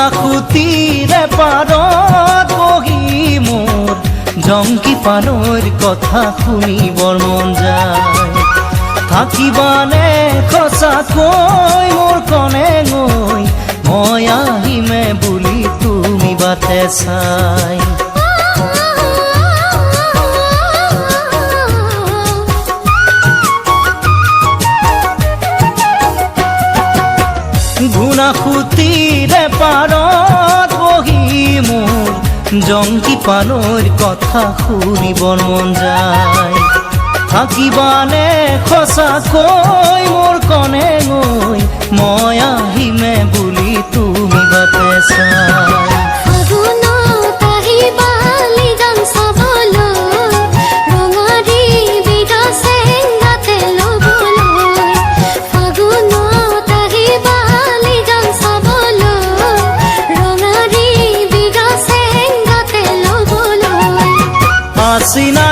গুণাসুতিৰে পাৰত বহি মোৰ জংকি পানৈৰ কথা শুনিবৰ মন যায়। থাকিবানে সঁচাকৈ মোৰ কণে গৈ, মই আহিমে বুলি তুমি বাটে চাই। গুণাসুতিৰে পাৰত বহি মোৰ জংকি পানৈৰ কথা শুনিবৰ মন যায়। থাকিবানে সঁচাকৈ মোৰ কণে গৈ, মই আহিমে বুলি তুমি বাটে চাই। আছিনা